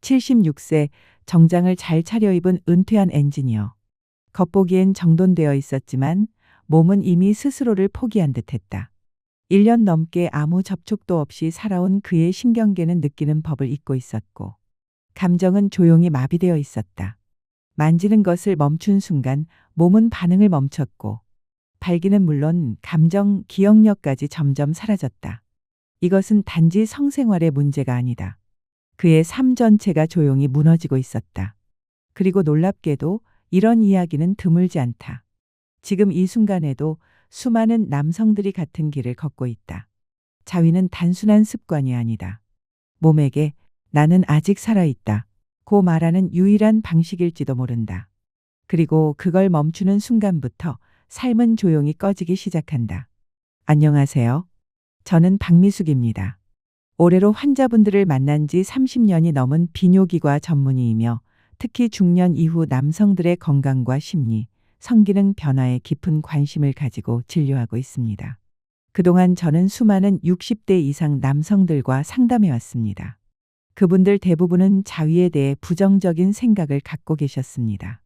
76세, 정장을 잘 차려입은 은퇴한 엔지니어. 겉보기엔 정돈되어 있었지만 몸은 이미 스스로를 포기한 듯했다. 1년 넘게 아무 접촉도 없이 살아온 그의 신경계는 느끼는 법을 잊고 있었고, 감정은 조용히 마비되어 있었다. 만지는 것을 멈춘 순간 몸은 반응을 멈췄고, 발기는 물론 감정, 기억력까지 점점 사라졌다. 이것은 단지 성생활의 문제가 아니다. 그의 삶 전체가 조용히 무너지고 있었다. 그리고 놀랍게도 이런 이야기는 드물지 않다. 지금 이 순간에도 수많은 남성들이 같은 길을 걷고 있다. 자위는 단순한 습관이 아니다. 몸에게 나는 아직 살아있다 고 말하는 유일한 방식일지도 모른다. 그리고 그걸 멈추는 순간부터 삶은 조용히 꺼지기 시작한다. 안녕하세요. 저는 박미숙입니다. 올해로 환자분들을 만난 지 30년이 넘은 비뇨기과 전문의이며 특히 중년 이후 남성들의 건강과 심리, 성기능 변화에 깊은 관심을 가지고 진료하고 있습니다. 그동안 저는 수많은 60대 이상 남성들과 상담해 왔습니다. 그분들 대부분은 자위에 대해 부정적인 생각을 갖고 계셨습니다.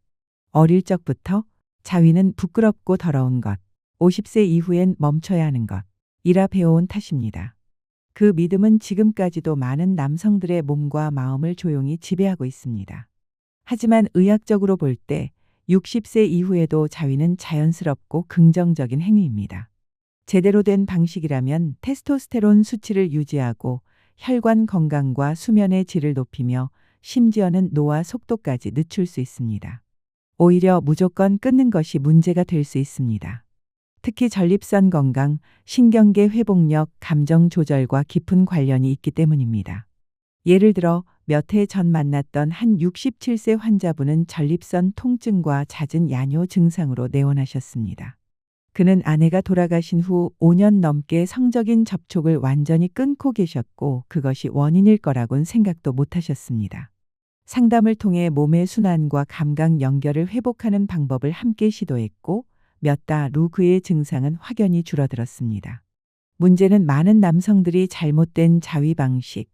어릴 적부터 자위는 부끄럽고 더러운 것, 50세 이후엔 멈춰야 하는 것, 이라 배워온 탓입니다. 그 믿음은 지금까지도 많은 남성들의 몸과 마음을 조용히 지배하고 있습니다. 하지만 의학적으로 볼 때 60세 이후에도 자위는 자연스럽고 긍정적인 행위입니다. 제대로 된 방식이라면 테스토스테론 수치를 유지하고 혈관 건강과 수면의 질을 높이며 심지어는 노화 속도까지 늦출 수 있습니다. 오히려 무조건 끊는 것이 문제가 될 수 있습니다. 특히 전립선 건강, 신경계 회복력, 감정 조절과 깊은 관련이 있기 때문입니다. 예를 들어 몇 해 전 만났던 한 67세 환자분은 전립선 통증과 잦은 야뇨 증상으로 내원하셨습니다. 그는 아내가 돌아가신 후 5년 넘게 성적인 접촉을 완전히 끊고 계셨고 그것이 원인일 거라곤 생각도 못 하셨습니다. 상담을 통해 몸의 순환과 감각 연결을 회복하는 방법을 함께 시도했고 몇 달 후 그의 증상은 확연히 줄어들었습니다. 문제는 많은 남성들이 잘못된 자위 방식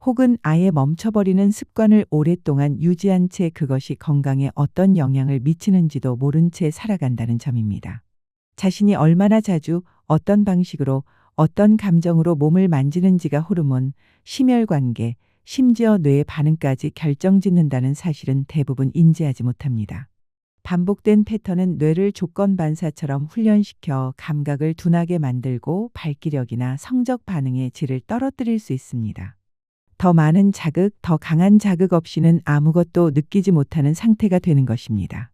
혹은 아예 멈춰버리는 습관을 오랫동안 유지한 채 그것이 건강에 어떤 영향을 미치는지도 모른 채 살아간다는 점입니다. 자신이 얼마나 자주 어떤 방식으로 어떤 감정으로 몸을 만지는지가 호르몬, 심혈관계, 심지어 뇌의 반응까지 결정짓는다는 사실은 대부분 인지하지 못합니다. 반복된 패턴은 뇌를 조건반사처럼 훈련시켜 감각을 둔하게 만들고 발기력이나 성적 반응의 질을 떨어뜨릴 수 있습니다. 더 많은 자극, 더 강한 자극 없이는 아무것도 느끼지 못하는 상태가 되는 것입니다.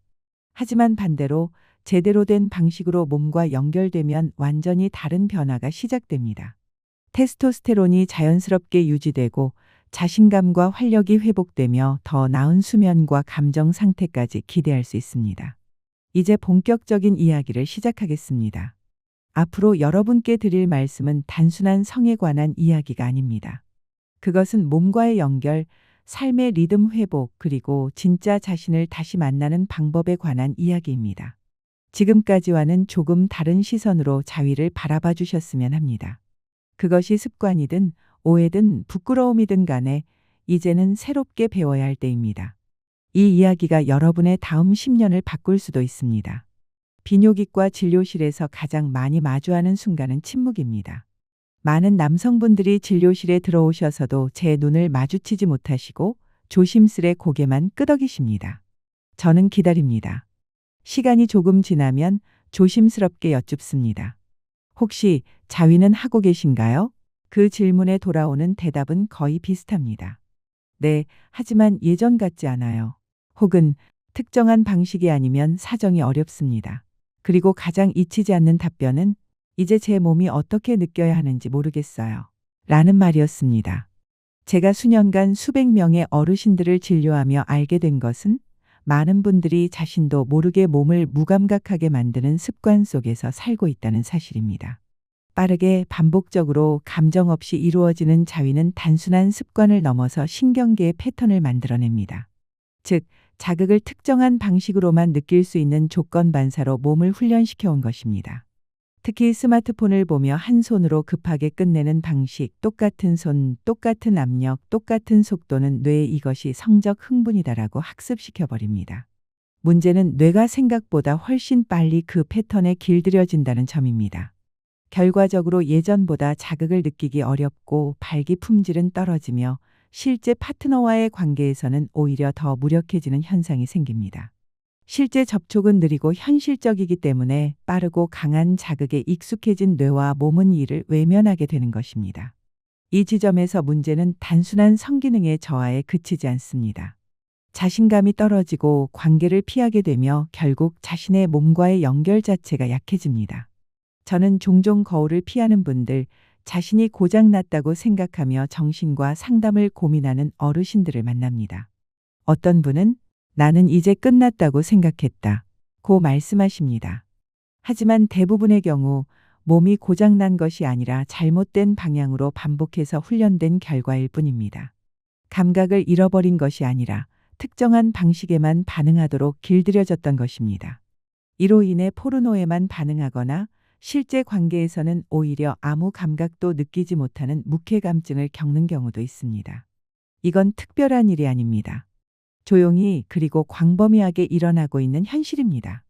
하지만 반대로 제대로 된 방식으로 몸과 연결되면 완전히 다른 변화가 시작됩니다. 테스토스테론이 자연스럽게 유지되고 자신감과 활력이 회복되며 더 나은 수면과 감정 상태까지 기대할 수 있습니다. 이제 본격적인 이야기를 시작하겠습니다. 앞으로 여러분께 드릴 말씀은 단순한 성에 관한 이야기가 아닙니다. 그것은 몸과의 연결, 삶의 리듬 회복, 그리고 진짜 자신을 다시 만나는 방법에 관한 이야기입니다. 지금까지와는 조금 다른 시선으로 자위를 바라봐 주셨으면 합니다. 그것이 습관이든 오해든 부끄러움이든 간에 이제는 새롭게 배워야 할 때입니다. 이 이야기가 여러분의 다음 10년을 바꿀 수도 있습니다. 비뇨기과 진료실에서 가장 많이 마주하는 순간은 침묵입니다. 많은 남성분들이 진료실에 들어오셔서도 제 눈을 마주치지 못하시고 조심스레 고개만 끄덕이십니다. 저는 기다립니다. 시간이 조금 지나면 조심스럽게 여쭙습니다. 혹시 자위는 하고 계신가요? 그 질문에 돌아오는 대답은 거의 비슷합니다. 네, 하지만 예전 같지 않아요. 혹은 특정한 방식이 아니면 사정이 어렵습니다. 그리고 가장 잊히지 않는 답변은 이제 제 몸이 어떻게 느껴야 하는지 모르겠어요. 라는 말이었습니다. 제가 수년간 수백 명의 어르신들을 진료하며 알게 된 것은 많은 분들이 자신도 모르게 몸을 무감각하게 만드는 습관 속에서 살고 있다는 사실입니다. 빠르게 반복적으로 감정 없이 이루어지는 자위는 단순한 습관을 넘어서 신경계의 패턴을 만들어냅니다. 즉, 자극을 특정한 방식으로만 느낄 수 있는 조건 반사로 몸을 훈련시켜 온 것입니다. 특히 스마트폰을 보며 한 손으로 급하게 끝내는 방식, 똑같은 손, 똑같은 압력, 똑같은 속도는 뇌에 이것이 성적 흥분이다라고 학습시켜버립니다. 문제는 뇌가 생각보다 훨씬 빨리 그 패턴에 길들여진다는 점입니다. 결과적으로 예전보다 자극을 느끼기 어렵고 발기 품질은 떨어지며 실제 파트너와의 관계에서는 오히려 더 무력해지는 현상이 생깁니다. 실제 접촉은 느리고 현실적이기 때문에 빠르고 강한 자극에 익숙해진 뇌와 몸은 이를 외면하게 되는 것입니다. 이 지점에서 문제는 단순한 성기능의 저하에 그치지 않습니다. 자신감이 떨어지고 관계를 피하게 되며 결국 자신의 몸과의 연결 자체가 약해집니다. 저는 종종 거울을 피하는 분들, 자신이 고장났다고 생각하며 정신과 상담을 고민하는 어르신들을 만납니다. 어떤 분은 나는 이제 끝났다고 생각했다 고 말씀하십니다. 하지만 대부분의 경우 몸이 고장난 것이 아니라 잘못된 방향으로 반복해서 훈련된 결과일 뿐입니다. 감각을 잃어버린 것이 아니라 특정한 방식에만 반응하도록 길들여졌던 것입니다. 이로 인해 포르노에만 반응하거나 실제 관계에서는 오히려 아무 감각도 느끼지 못하는 무쾌감증을 겪는 경우도 있습니다. 이건 특별한 일이 아닙니다. 조용히 그리고 광범위하게 일어나고 있는 현실입니다.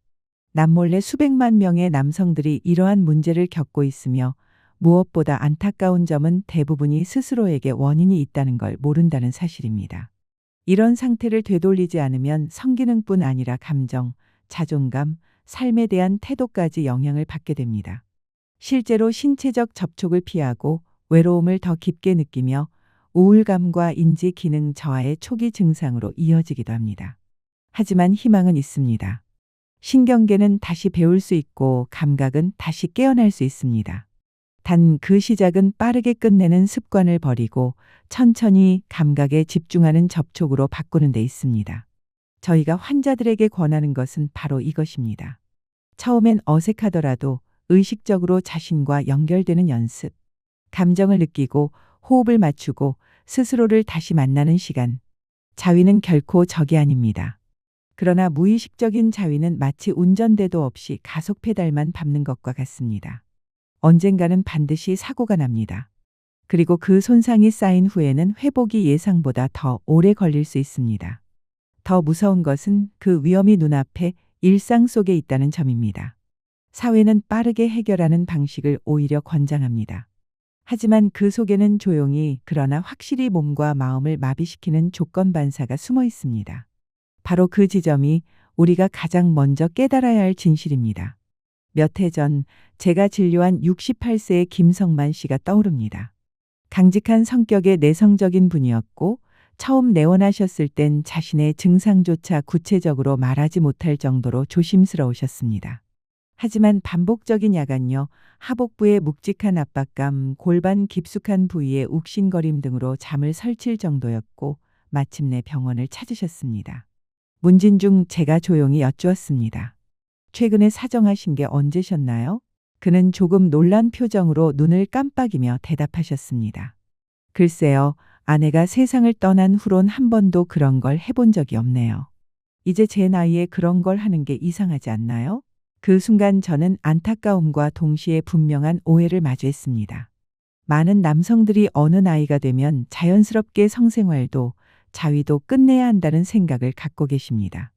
남몰래 수백만 명의 남성들이 이러한 문제를 겪고 있으며 무엇보다 안타까운 점은 대부분이 스스로에게 원인이 있다는 걸 모른다는 사실입니다. 이런 상태를 되돌리지 않으면 성기능뿐 아니라 감정, 자존감, 삶에 대한 태도까지 영향을 받게 됩니다. 실제로 신체적 접촉을 피하고 외로움을 더 깊게 느끼며 우울감과 인지 기능 저하의 초기 증상으로 이어지기도 합니다. 하지만 희망은 있습니다. 신경계는 다시 배울 수 있고 감각은 다시 깨어날 수 있습니다. 단 그 시작은 빠르게 끝내는 습관을 버리고 천천히 감각에 집중하는 접촉으로 바꾸는 데 있습니다. 저희가 환자들에게 권하는 것은 바로 이것입니다. 처음엔 어색하더라도 의식적으로 자신과 연결되는 연습, 감정을 느끼고 호흡을 맞추고 스스로를 다시 만나는 시간. 자위는 결코 적이 아닙니다. 그러나 무의식적인 자위는 마치 운전대도 없이 가속 페달만 밟는 것과 같습니다. 언젠가는 반드시 사고가 납니다. 그리고 그 손상이 쌓인 후에는 회복이 예상보다 더 오래 걸릴 수 있습니다. 더 무서운 것은 그 위험이 눈앞에 일상 속에 있다는 점입니다. 사회는 빠르게 해결하는 방식을 오히려 권장합니다. 하지만 그 속에는 조용히 그러나 확실히 몸과 마음을 마비시키는 조건 반사가 숨어 있습니다. 바로 그 지점이 우리가 가장 먼저 깨달아야 할 진실입니다. 몇 해 전 제가 진료한 68세의 김성만 씨가 떠오릅니다. 강직한 성격의 내성적인 분이었고 처음 내원하셨을 땐 자신의 증상조차 구체적으로 말하지 못할 정도로 조심스러우셨습니다. 하지만 반복적인 야간요, 하복부의 묵직한 압박감, 골반 깊숙한 부위의 욱신거림 등으로 잠을 설칠 정도였고 마침내 병원을 찾으셨습니다. 문진 중 제가 조용히 여쭈었습니다. 최근에 사정하신 게 언제셨나요? 그는 조금 놀란 표정으로 눈을 깜빡이며 대답하셨습니다. 글쎄요, 아내가 세상을 떠난 후론 한 번도 그런 걸 해본 적이 없네요. 이제 제 나이에 그런 걸 하는 게 이상하지 않나요? 그 순간 저는 안타까움과 동시에 분명한 오해를 마주했습니다. 많은 남성들이 어느 나이가 되면 자연스럽게 성생활도 자위도 끝내야 한다는 생각을 갖고 계십니다.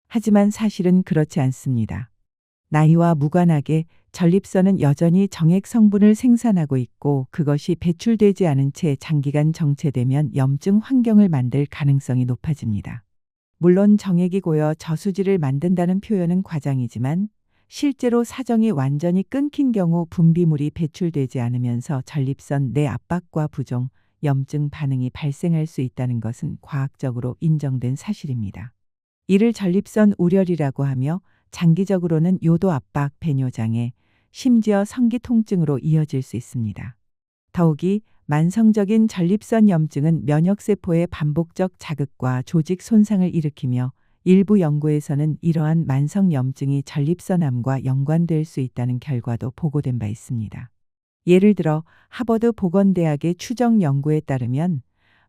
하지만 사실은 그렇지 않습니다. 나이와 무관하게 전립선은 여전히 정액 성분을 생산하고 있고 그것이 배출되지 않은 채 장기간 정체되면 염증 환경을 만들 가능성이 높아집니다. 물론 정액이 고여 저수지를 만든다는 표현은 과장이지만 실제로 사정이 완전히 끊긴 경우 분비물이 배출되지 않으면서 전립선 내 압박과 부종, 염증 반응이 발생할 수 있다는 것은 과학적으로 인정된 사실입니다. 이를 전립선 우렬이라고 하며 장기적으로는 요도 압박, 배뇨장애, 심지어 성기 통증으로 이어질 수 있습니다. 더욱이 만성적인 전립선 염증은 면역세포의 반복적 자극과 조직 손상을 일으키며 일부 연구에서는 이러한 만성 염증이 전립선암과 연관될 수 있다는 결과도 보고된 바 있습니다. 예를 들어 하버드 보건대학의 추정 연구에 따르면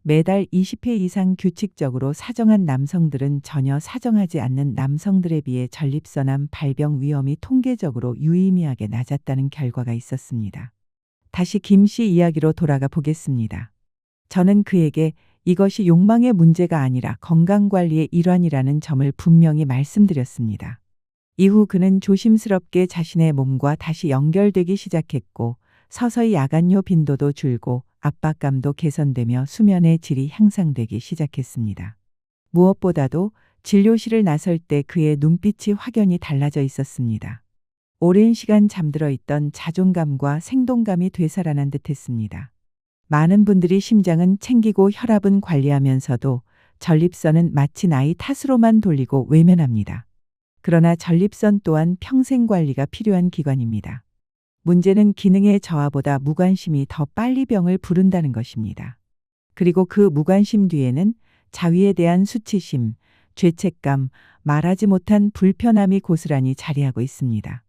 매달 20회 이상 규칙적으로 사정한 남성들은 전혀 사정하지 않는 남성들에 비해 전립선암 발병 위험이 통계적으로 유의미하게 낮았다는 결과가 있었습니다. 다시 김 씨 이야기로 돌아가 보겠습니다. 저는 그에게 이것이 욕망의 문제가 아니라 건강관리의 일환이라는 점을 분명히 말씀드렸습니다. 이후 그는 조심스럽게 자신의 몸과 다시 연결되기 시작했고 서서히 야간요 빈도도 줄고 압박감도 개선되며 수면의 질이 향상되기 시작했습니다. 무엇보다도 진료실을 나설 때 그의 눈빛이 확연히 달라져 있었습니다. 오랜 시간 잠들어 있던 자존감과 생동감이 되살아난 듯했습니다. 많은 분들이 심장은 챙기고 혈압은 관리하면서도 전립선은 마치 나이 탓으로만 돌리고 외면합니다. 그러나 전립선 또한 평생 관리가 필요한 기관입니다. 문제는 기능의 저하보다 무관심이 더 빨리 병을 부른다는 것입니다. 그리고 그 무관심 뒤에는 자위에 대한 수치심, 죄책감, 말하지 못한 불편함이 고스란히 자리하고 있습니다.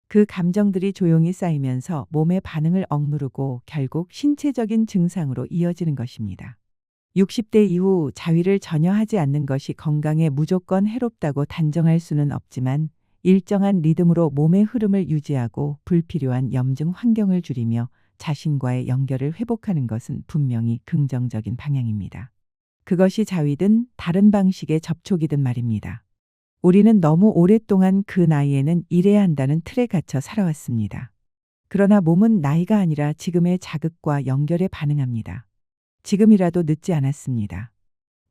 그 감정들이 조용히 쌓이면서 몸의 반응을 억누르고 결국 신체적인 증상으로 이어지는 것입니다. 60대 이후 자위를 전혀 하지 않는 것이 건강에 무조건 해롭다고 단정할 수는 없지만 일정한 리듬으로 몸의 흐름을 유지하고 불필요한 염증 환경을 줄이며 자신과의 연결을 회복하는 것은 분명히 긍정적인 방향입니다. 그것이 자위든 다른 방식의 접촉이든 말입니다. 우리는 너무 오랫동안 그 나이에는 이래야 한다는 틀에 갇혀 살아왔습니다. 그러나 몸은 나이가 아니라 지금의 자극과 연결에 반응합니다. 지금이라도 늦지 않았습니다.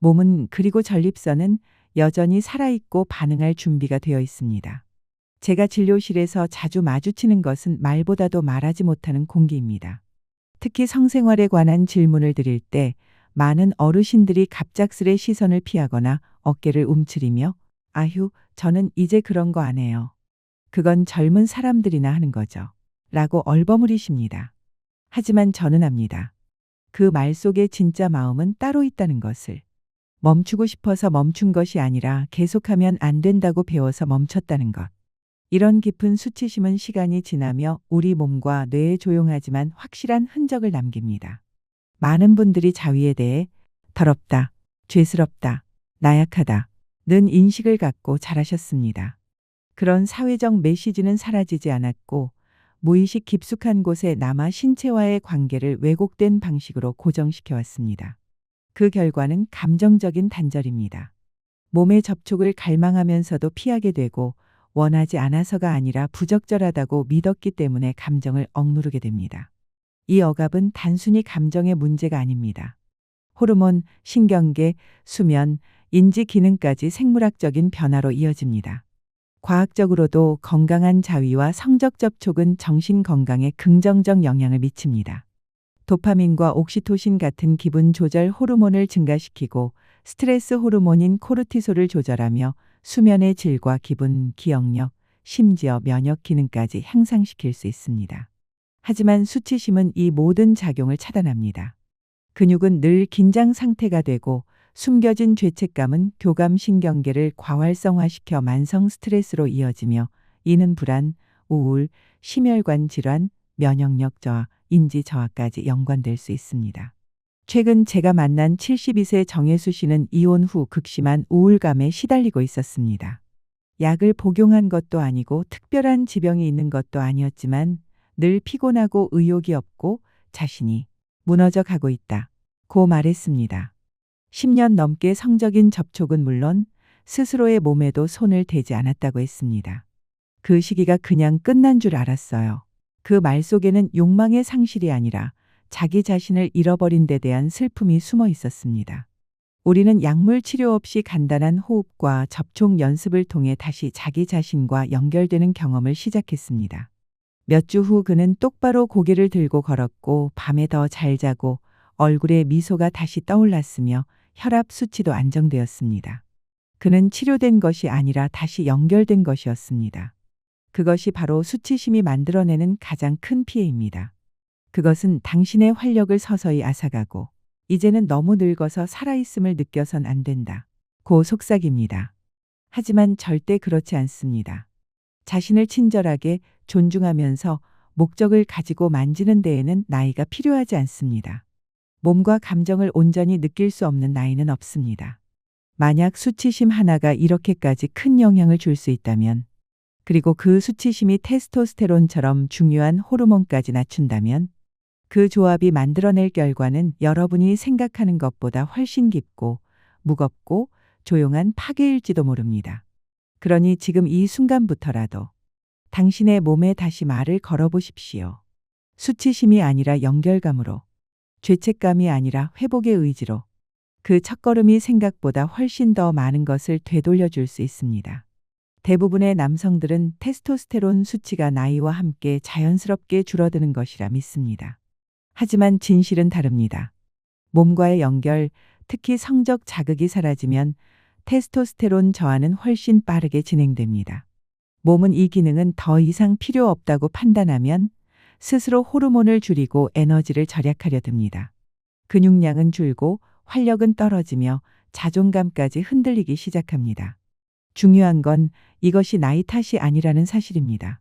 몸은 그리고 전립선은 여전히 살아있고 반응할 준비가 되어 있습니다. 제가 진료실에서 자주 마주치는 것은 말보다도 말하지 못하는 공기입니다. 특히 성생활에 관한 질문을 드릴 때 많은 어르신들이 갑작스레 시선을 피하거나 어깨를 움츠리며 아휴, 저는 이제 그런 거 안 해요. 그건 젊은 사람들이나 하는 거죠. 라고 얼버무리십니다. 하지만 저는 압니다. 그 말 속에 진짜 마음은 따로 있다는 것을. 멈추고 싶어서 멈춘 것이 아니라 계속하면 안 된다고 배워서 멈췄다는 것. 이런 깊은 수치심은 시간이 지나며 우리 몸과 뇌에 조용하지만 확실한 흔적을 남깁니다. 많은 분들이 자위에 대해 더럽다, 죄스럽다, 나약하다 는 인식을 갖고 자라셨습니다. 그런 사회적 메시지는 사라지지 않았고 무의식 깊숙한 곳에 남아 신체와의 관계를 왜곡된 방식으로 고정시켜 왔습니다. 그 결과는 감정적인 단절입니다. 몸의 접촉을 갈망하면서도 피하게 되고 원하지 않아서가 아니라 부적절하다고 믿었기 때문에 감정을 억누르게 됩니다. 이 억압은 단순히 감정의 문제가 아닙니다. 호르몬, 신경계, 수면, 인지 기능까지 생물학적인 변화로 이어집니다. 과학적으로도 건강한 자위와 성적 접촉은 정신 건강에 긍정적 영향을 미칩니다. 도파민과 옥시토신 같은 기분 조절 호르몬을 증가시키고 스트레스 호르몬인 코르티솔을 조절하며 수면의 질과 기분, 기억력, 심지어 면역 기능까지 향상시킬 수 있습니다. 하지만 수치심은 이 모든 작용을 차단합니다. 근육은 늘 긴장 상태가 되고 숨겨진 죄책감은 교감신경계를 과활성화시켜 만성 스트레스로 이어지며 이는 불안, 우울, 심혈관 질환, 면역력 저하, 인지 저하까지 연관될 수 있습니다. 최근 제가 만난 72세 정혜수 씨는 이혼 후 극심한 우울감에 시달리고 있었습니다. 약을 복용한 것도 아니고 특별한 지병이 있는 것도 아니었지만 늘 피곤하고 의욕이 없고 자신이 무너져 가고 있다고 말했습니다. 10년 넘게 성적인 접촉은 물론 스스로의 몸에도 손을 대지 않았다고 했습니다. 그 시기가 그냥 끝난 줄 알았어요. 그 말 속에는 욕망의 상실이 아니라 자기 자신을 잃어버린 데 대한 슬픔이 숨어 있었습니다. 우리는 약물 치료 없이 간단한 호흡과 접촉 연습을 통해 다시 자기 자신과 연결되는 경험을 시작했습니다. 몇 주 후 그는 똑바로 고개를 들고 걸었고 밤에 더 잘 자고 얼굴에 미소가 다시 떠올랐으며 혈압 수치도 안정되었습니다. 그는 치료된 것이 아니라 다시 연결된 것이었습니다. 그것이 바로 수치심이 만들어내는 가장 큰 피해입니다. 그것은 당신의 활력을 서서히 앗아가고 이제는 너무 늙어서 살아있음을 느껴선 안 된다. 고 속삭입니다. 하지만 절대 그렇지 않습니다. 자신을 친절하게 존중하면서 목적을 가지고 만지는 데에는 나이가 필요하지 않습니다. 몸과 감정을 온전히 느낄 수 없는 나이는 없습니다. 만약 수치심 하나가 이렇게까지 큰 영향을 줄 수 있다면, 그리고 그 수치심이 테스토스테론처럼 중요한 호르몬까지 낮춘다면, 그 조합이 만들어낼 결과는 여러분이 생각하는 것보다 훨씬 깊고 무겁고 조용한 파괴일지도 모릅니다. 그러니 지금 이 순간부터라도 당신의 몸에 다시 말을 걸어보십시오. 수치심이 아니라 연결감으로, 죄책감이 아니라 회복의 의지로. 그 첫걸음이 생각보다 훨씬 더 많은 것을 되돌려 줄 수 있습니다. 대부분의 남성들은 테스토스테론 수치가 나이와 함께 자연스럽게 줄어드는 것이라 믿습니다. 하지만 진실은 다릅니다. 몸과의 연결, 특히 성적 자극이 사라지면 테스토스테론 저하는 훨씬 빠르게 진행됩니다. 몸은 이 기능은 더 이상 필요 없다고 판단하면 스스로 호르몬을 줄이고 에너지를 절약하려 듭니다. 근육량은 줄고 활력은 떨어지며 자존감까지 흔들리기 시작합니다. 중요한 건 이것이 나이 탓이 아니라는 사실입니다.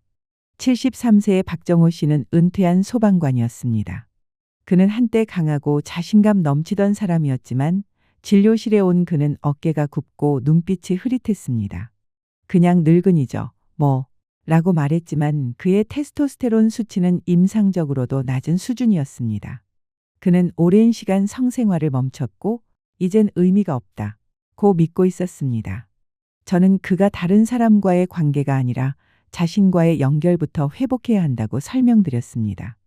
73세의 박정호 씨는 은퇴한 소방관이었습니다. 그는 한때 강하고 자신감 넘치던 사람이었지만 진료실에 온 그는 어깨가 굽고 눈빛이 흐릿했습니다. 그냥 늙은이죠, 뭐, 라고 말했지만 그의 테스토스테론 수치는 임상적으로도 낮은 수준이었습니다. 그는 오랜 시간 성생활을 멈췄고 이젠 의미가 없다고 믿고 있었습니다. 저는 그가 다른 사람과의 관계가 아니라 자신과의 연결부터 회복해야 한다고 설명드렸습니다.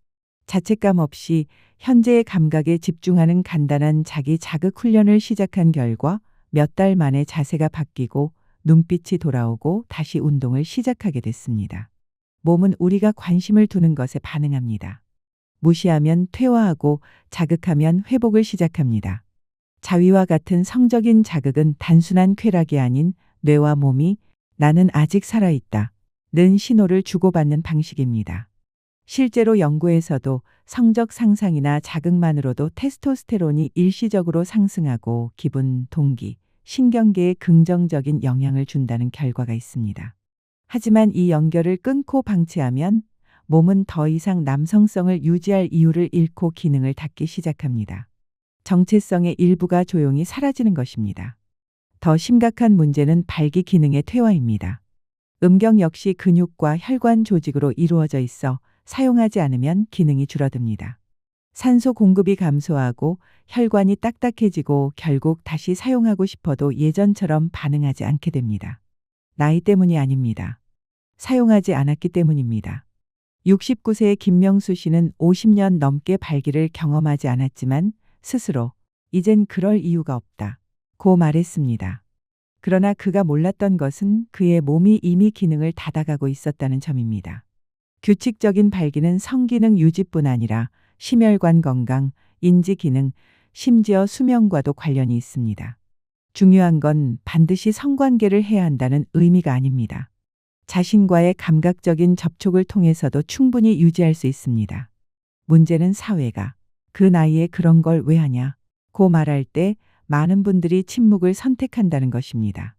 자책감 없이 현재의 감각에 집중하는 간단한 자기 자극 훈련을 시작한 결과 몇 달 만에 자세가 바뀌고 눈빛이 돌아오고 다시 운동을 시작하게 됐습니다. 몸은 우리가 관심을 두는 것에 반응합니다. 무시하면 퇴화하고 자극하면 회복을 시작합니다. 자위와 같은 성적인 자극은 단순한 쾌락이 아닌 뇌와 몸이 나는 아직 살아있다 는 신호를 주고받는 방식입니다. 실제로 연구에서도 성적 상상이나 자극만으로도 테스토스테론이 일시적으로 상승하고 기분, 동기, 신경계에 긍정적인 영향을 준다는 결과가 있습니다. 하지만 이 연결을 끊고 방치하면 몸은 더 이상 남성성을 유지할 이유를 잃고 기능을 닫기 시작합니다. 정체성의 일부가 조용히 사라지는 것입니다. 더 심각한 문제는 발기 기능의 퇴화입니다. 음경 역시 근육과 혈관 조직으로 이루어져 있어 사용하지 않으면 기능이 줄어듭니다. 산소 공급이 감소하고 혈관이 딱딱해지고 결국 다시 사용하고 싶어도 예전처럼 반응하지 않게 됩니다. 나이 때문이 아닙니다. 사용하지 않았기 때문입니다. 69세의 김명수 씨는 50년 넘게 발기를 경험하지 않았지만 스스로 이젠 그럴 이유가 없다고 말했습니다. 그러나 그가 몰랐던 것은 그의 몸이 이미 기능을 닫아가고 있었다는 점입니다. 규칙적인 발기는 성기능 유지뿐 아니라 심혈관 건강, 인지 기능, 심지어 수명과도 관련이 있습니다. 중요한 건 반드시 성관계를 해야 한다는 의미가 아닙니다. 자신과의 감각적인 접촉을 통해서도 충분히 유지할 수 있습니다. 문제는 사회가 그 나이에 그런 걸 왜 하냐고 말할 때 많은 분들이 침묵을 선택한다는 것입니다.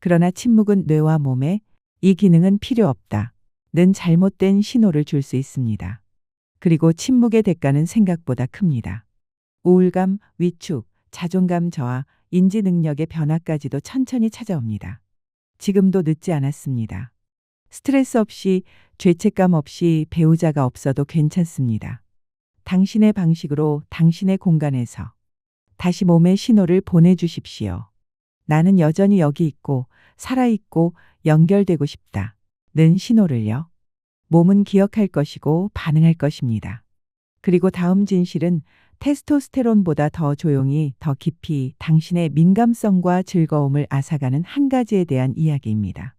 그러나 침묵은 뇌와 몸에 이 기능은 필요 없다는 잘못된 신호를 줄 수 있습니다. 그리고 침묵의 대가는 생각보다 큽니다. 우울감, 위축, 자존감 저하, 인지 능력의 변화까지도 천천히 찾아옵니다. 지금도 늦지 않았습니다. 스트레스 없이, 죄책감 없이 배우자가 없어도 괜찮습니다. 당신의 방식으로 당신의 공간에서 다시 몸의 신호를 보내주십시오. 나는 여전히 여기 있고 살아있고 연결되고 싶다는 신호를요. 몸은 기억할 것이고 반응할 것입니다. 그리고 다음 진실은 테스토스테론보다 더 조용히 더 깊이 당신의 민감성과 즐거움을 앗아가는 한 가지에 대한 이야기입니다.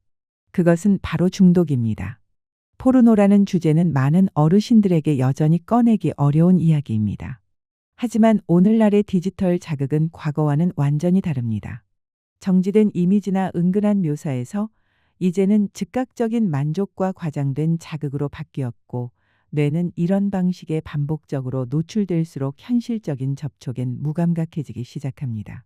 그것은 바로 중독입니다. 포르노라는 주제는 많은 어르신들에게 여전히 꺼내기 어려운 이야기입니다. 하지만 오늘날의 디지털 자극은 과거와는 완전히 다릅니다. 정지된 이미지나 은근한 묘사에서 이제는 즉각적인 만족과 과장된 자극으로 바뀌었고 뇌는 이런 방식에 반복적으로 노출될수록 현실적인 접촉엔 무감각해지기 시작합니다.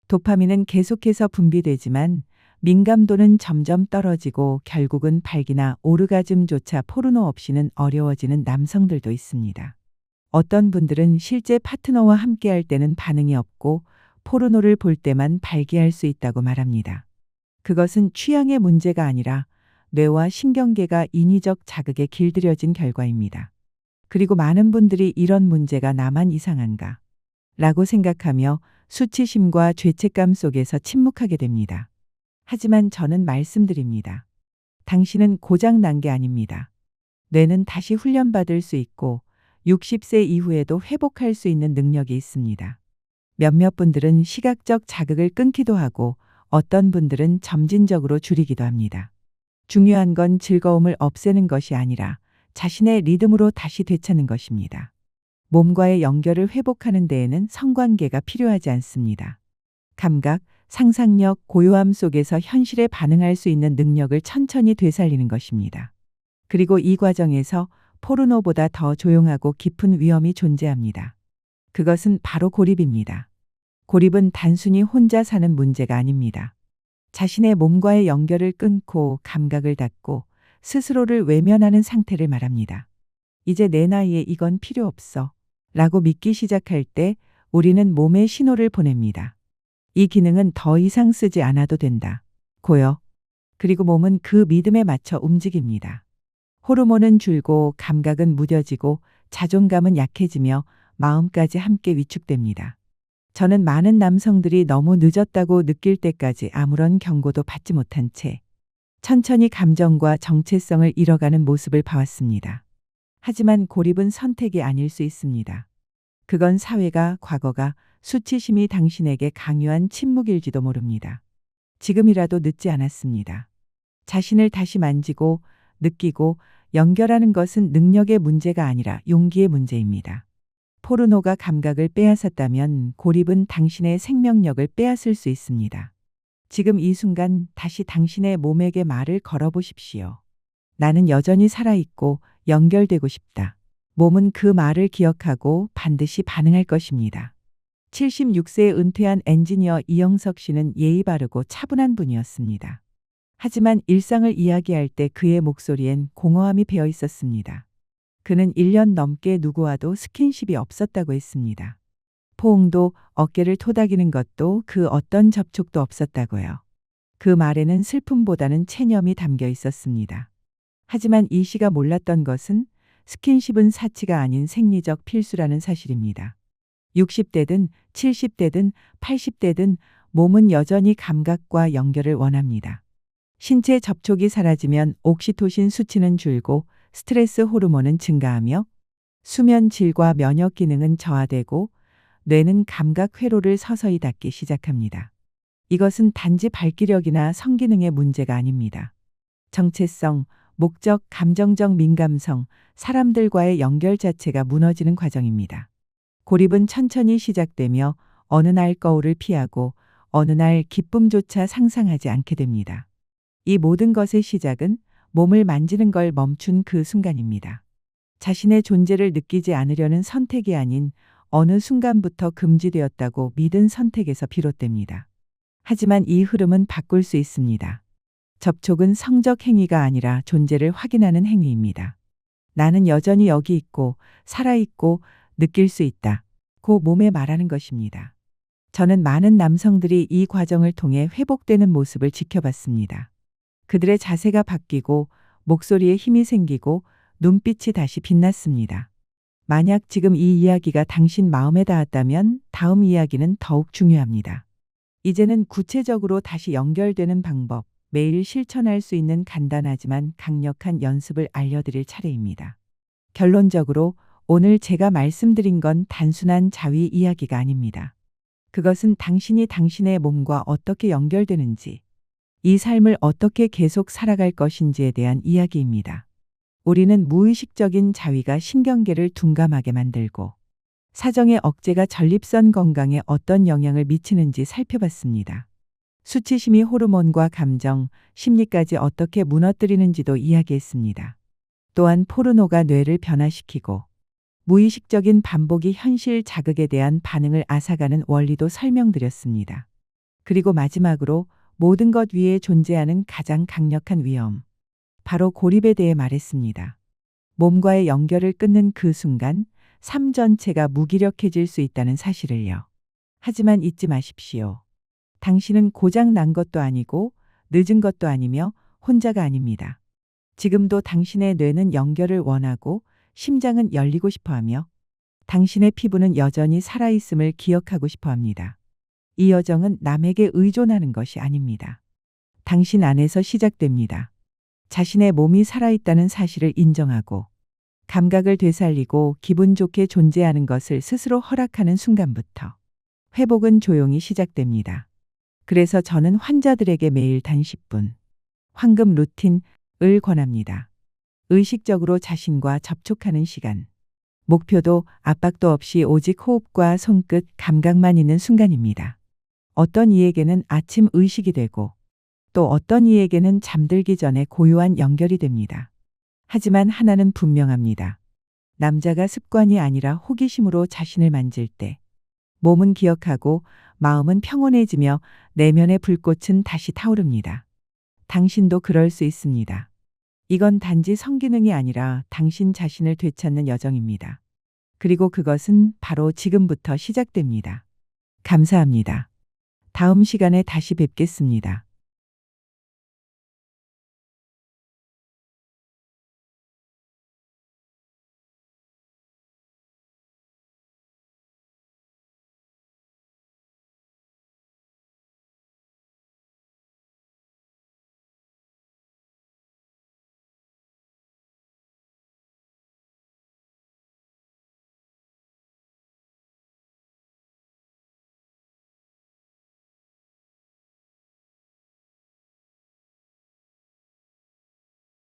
도파민은 계속해서 분비되지만 민감도는 점점 떨어지고 결국은 발기나 오르가즘조차 포르노 없이는 어려워지는 남성들도 있습니다. 어떤 분들은 실제 파트너와 함께할 때는 반응이 없고 포르노를 볼 때만 발기할 수 있다고 말합니다. 그것은 취향의 문제가 아니라 뇌와 신경계가 인위적 자극에 길들여진 결과입니다. 그리고 많은 분들이 이런 문제가 나만 이상한가 라고 생각하며 수치심과 죄책감 속에서 침묵하게 됩니다. 하지만 저는 말씀드립니다. 당신은 고장 난 게 아닙니다. 뇌는 다시 훈련받을 수 있고 60세 이후에도 회복할 수 있는 능력이 있습니다. 몇몇 분들은 시각적 자극을 끊기도 하고 어떤 분들은 점진적으로 줄이기도 합니다. 중요한 건 즐거움을 없애는 것이 아니라 자신의 리듬으로 다시 되찾는 것입니다. 몸과의 연결을 회복하는 데에는 성관계가 필요하지 않습니다. 감각, 상상력, 고요함 속에서 현실에 반응할 수 있는 능력을 천천히 되살리는 것입니다. 그리고 이 과정에서 포르노보다 더 조용하고 깊은 위험이 존재합니다. 그것은 바로 고립입니다. 고립은 단순히 혼자 사는 문제가 아닙니다. 자신의 몸과의 연결을 끊고 감각을 닫고 스스로를 외면하는 상태를 말합니다. 이제 내 나이에 이건 필요 없어 라고 믿기 시작할 때 우리는 몸에 신호를 보냅니다. 이 기능은 더 이상 쓰지 않아도 된다. 고요. 그리고 몸은 그 믿음에 맞춰 움직입니다. 호르몬은 줄고 감각은 무뎌지고 자존감은 약해지며 마음까지 함께 위축됩니다. 저는 많은 남성들이 너무 늦었다고 느낄 때까지 아무런 경고도 받지 못한 채 천천히 감정과 정체성을 잃어가는 모습을 봐왔습니다. 하지만 고립은 선택이 아닐 수 있습니다. 그건 사회가, 과거가, 수치심이 당신에게 강요한 침묵일지도 모릅니다. 지금이라도 늦지 않았습니다. 자신을 다시 만지고 느끼고 연결하는 것은 능력의 문제가 아니라 용기의 문제입니다. 포르노가 감각을 빼앗았다면 고립은 당신의 생명력을 빼앗을 수 있습니다. 지금 이 순간 다시 당신의 몸에게 말을 걸어보십시오. 나는 여전히 살아있고 연결되고 싶다. 몸은 그 말을 기억하고 반드시 반응할 것입니다. 76세에 은퇴한 엔지니어 이영석 씨는 예의 바르고 차분한 분이었습니다. 하지만 일상을 이야기할 때 그의 목소리엔 공허함이 배어 있었습니다. 그는 1년 넘게 누구와도 스킨십이 없었다고 했습니다. 포옹도 어깨를 토닥이는 것도 그 어떤 접촉도 없었다고요. 그 말에는 슬픔보다는 체념이 담겨 있었습니다. 하지만 이 씨가 몰랐던 것은 스킨십은 사치가 아닌 생리적 필수라는 사실입니다. 60대든 70대든 80대든 몸은 여전히 감각과 연결을 원합니다. 신체 접촉이 사라지면 옥시토신 수치는 줄고 스트레스 호르몬은 증가하며 수면 질과 면역 기능은 저하되고 뇌는 감각 회로를 서서히 닫기 시작합니다. 이것은 단지 발기력이나 성기능의 문제가 아닙니다. 정체성, 목적, 감정적 민감성, 사람들과의 연결 자체가 무너지는 과정입니다. 고립은 천천히 시작되며 어느 날 거울을 피하고 어느 날 기쁨조차 상상하지 않게 됩니다. 이 모든 것의 시작은 몸을 만지는 걸 멈춘 그 순간입니다. 자신의 존재를 느끼지 않으려는 선택이 아닌 어느 순간부터 금지되었다고 믿은 선택에서 비롯됩니다. 하지만 이 흐름은 바꿀 수 있습니다. 접촉은 성적 행위가 아니라 존재를 확인하는 행위입니다. 나는 여전히 여기 있고 살아있고 느낄 수 있다. 고 몸에 말하는 것입니다. 저는 많은 남성들이 이 과정을 통해 회복되는 모습을 지켜봤습니다. 그들의 자세가 바뀌고 목소리에 힘이 생기고 눈빛이 다시 빛났습니다. 만약 지금 이 이야기가 당신 마음에 닿았다면 다음 이야기는 더욱 중요합니다. 이제는 구체적으로 다시 연결되는 방법, 매일 실천할 수 있는 간단하지만 강력한 연습을 알려드릴 차례입니다. 결론적으로 오늘 제가 말씀드린 건 단순한 자위 이야기가 아닙니다. 그것은 당신이 당신의 몸과 어떻게 연결되는지, 이 삶을 어떻게 계속 살아갈 것인지에 대한 이야기입니다. 우리는 무의식적인 자위가 신경계를 둔감하게 만들고 사정의 억제가 전립선 건강에 어떤 영향을 미치는지 살펴봤습니다. 수치심이 호르몬과 감정, 심리까지 어떻게 무너뜨리는지도 이야기했습니다. 또한 포르노가 뇌를 변화시키고 무의식적인 반복이 현실 자극에 대한 반응을 앗아가는 원리도 설명드렸습니다. 그리고 마지막으로 모든 것 위에 존재하는 가장 강력한 위험, 바로 고립에 대해 말했습니다. 몸과의 연결을 끊는 그 순간 삶 전체가 무기력해질 수 있다는 사실을요. 하지만 잊지 마십시오. 당신은 고장 난 것도 아니고 늦은 것도 아니며 혼자가 아닙니다. 지금도 당신의 뇌는 연결을 원하고 심장은 열리고 싶어 하며 당신의 피부는 여전히 살아있음을 기억하고 싶어 합니다. 이 여정은 남에게 의존하는 것이 아닙니다. 당신 안에서 시작됩니다. 자신의 몸이 살아있다는 사실을 인정하고 감각을 되살리고 기분 좋게 존재하는 것을 스스로 허락하는 순간부터 회복은 조용히 시작됩니다. 그래서 저는 환자들에게 매일 단 10분 황금 루틴을 권합니다. 의식적으로 자신과 접촉하는 시간. 목표도 압박도 없이 오직 호흡과 손끝 감각만 있는 순간입니다. 어떤 이에게는 아침 의식이 되고 또 어떤 이에게는 잠들기 전에 고요한 연결이 됩니다. 하지만 하나는 분명합니다. 남자가 습관이 아니라 호기심으로 자신을 만질 때 몸은 기억하고 마음은 평온해지며 내면의 불꽃은 다시 타오릅니다. 당신도 그럴 수 있습니다. 이건 단지 성기능이 아니라 당신 자신을 되찾는 여정입니다. 그리고 그것은 바로 지금부터 시작됩니다. 감사합니다. 다음 시간에 다시 뵙겠습니다.